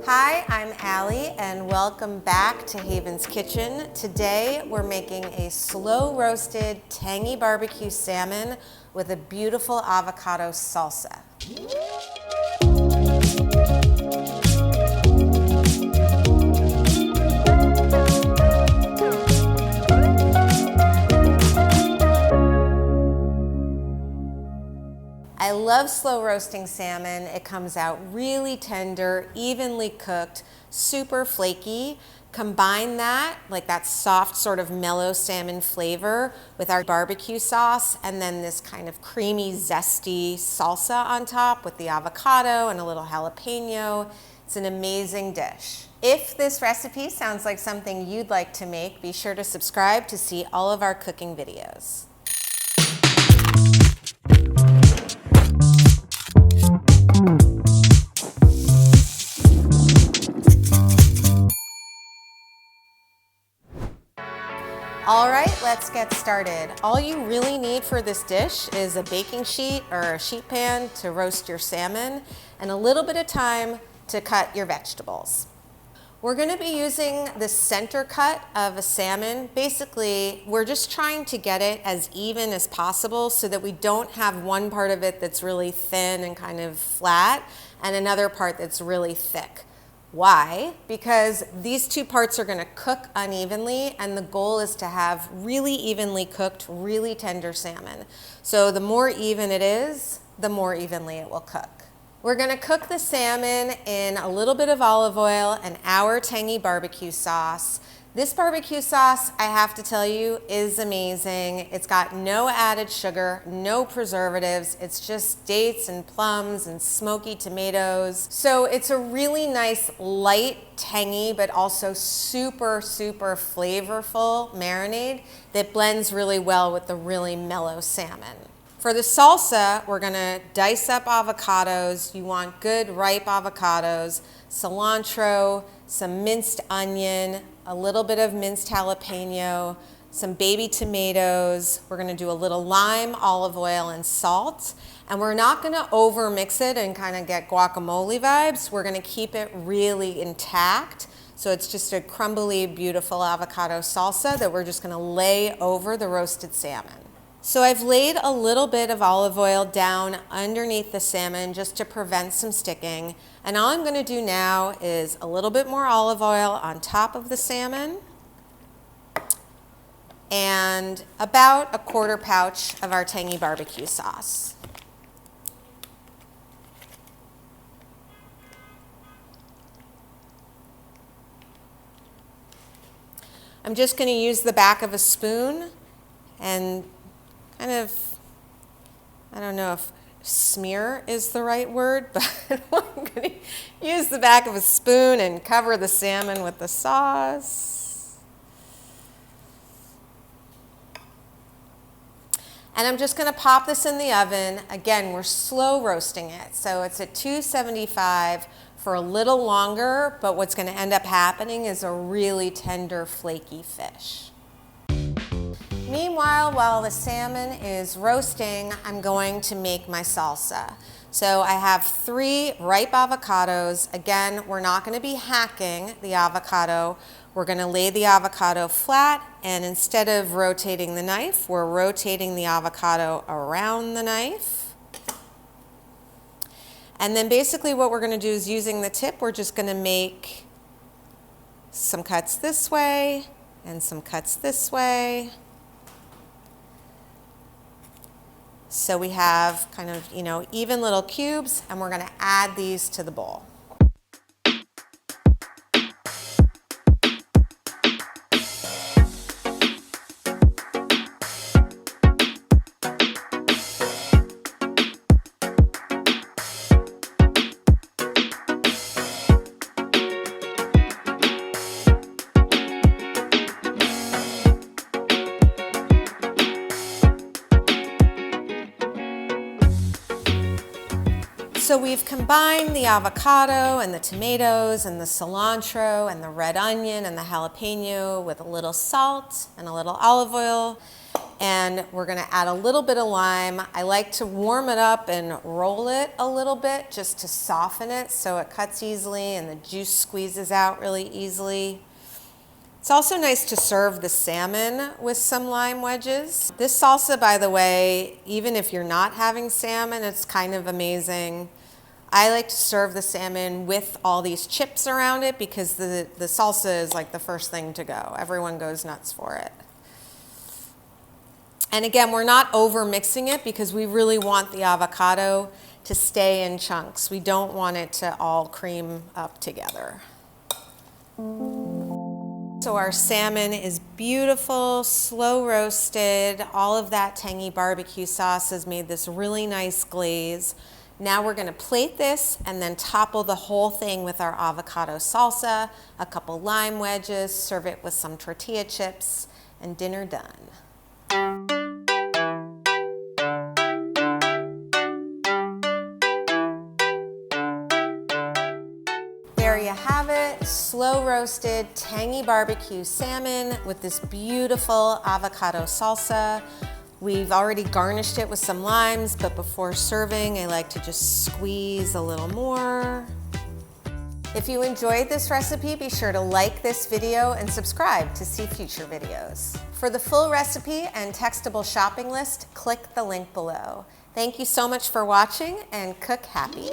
Hi, I'm Allie and welcome back to Haven's Kitchen. Today we're making a slow roasted tangy barbecue salmon with a beautiful avocado salsa. I love slow roasting salmon. It comes out really tender, evenly cooked, super flaky. Combine that, like that soft sort of mellow salmon flavor with our barbecue sauce and then this kind of creamy, zesty salsa on top with the avocado and a little jalapeno. It's an amazing dish. If this recipe sounds like something you'd like to make, be sure to subscribe to see all of our cooking videos. All right, let's get started. All you really need for this dish is a baking sheet or a sheet pan to roast your salmon and a little bit of time to cut your vegetables. We're going to be using the center cut of a salmon. Basically, we're just trying to get it as even as possible so that we don't have one part of it that's really thin and kind of flat and another part that's really thick. Why? Because these two parts are going to cook unevenly and the goal is to have really evenly cooked, really tender salmon. So the more even it is, the more evenly it will cook. We're going to cook the salmon in a little bit of olive oil and our tangy barbecue sauce. This barbecue sauce, I have to tell you, is amazing. It's got no added sugar, no preservatives. It's just dates and plums and smoky tomatoes. So it's a really nice, light, tangy, but also super, super flavorful marinade that blends really well with the really mellow salmon. For the salsa, we're gonna dice up avocados. You want good ripe avocados, cilantro, some minced onion, a little bit of minced jalapeno, some baby tomatoes. We're gonna do a little lime, olive oil, and salt. And we're not gonna over mix it and kind of get guacamole vibes. We're gonna keep it really intact. So it's just a crumbly, beautiful avocado salsa that we're just gonna lay over the roasted salmon. So I've laid a little bit of olive oil down underneath the salmon just to prevent some sticking. And all I'm going to do now is a little bit more olive oil on top of the salmon and about a quarter pouch of our tangy barbecue sauce. I'm just going to use the back of a spoon and kind of, I don't know if smear is the right word, but I'm going to use the back of a spoon and cover the salmon with the sauce. And I'm just going to pop this in the oven. Again, we're slow roasting it. So it's at 275 for a little longer, but what's going to end up happening is a really tender, flaky fish. Meanwhile, while the salmon is roasting, I'm going to make my salsa. So I have 3 ripe avocados. Again, we're not going to be hacking the avocado. We're going to lay the avocado flat, and instead of rotating the knife, we're rotating the avocado around the knife. And then basically what we're going to do is using the tip, we're just going to make some cuts this way and some cuts this way. So we have kind of, even little cubes, and we're gonna add these to the bowl. So we've combined the avocado and the tomatoes and the cilantro and the red onion and the jalapeno with a little salt and a little olive oil. And we're gonna add a little bit of lime. I like to warm it up and roll it a little bit just to soften it so it cuts easily and the juice squeezes out really easily. It's also nice to serve the salmon with some lime wedges. This salsa, by the way, even if you're not having salmon, it's kind of amazing. I like to serve the salmon with all these chips around it because the salsa is like the first thing to go. Everyone goes nuts for it. And again, we're not over mixing it because we really want the avocado to stay in chunks. We don't want it to all cream up together. So our salmon is beautiful, slow roasted. All of that tangy barbecue sauce has made this really nice glaze. Now we're gonna plate this and then topple the whole thing with our avocado salsa, a couple lime wedges, serve it with some tortilla chips, and dinner done. There you have it, slow roasted, tangy barbecue salmon with this beautiful avocado salsa. We've already garnished it with some limes, but before serving, I like to just squeeze a little more. If you enjoyed this recipe, be sure to like this video and subscribe to see future videos. For the full recipe and textable shopping list, click the link below. Thank you so much for watching and cook happy.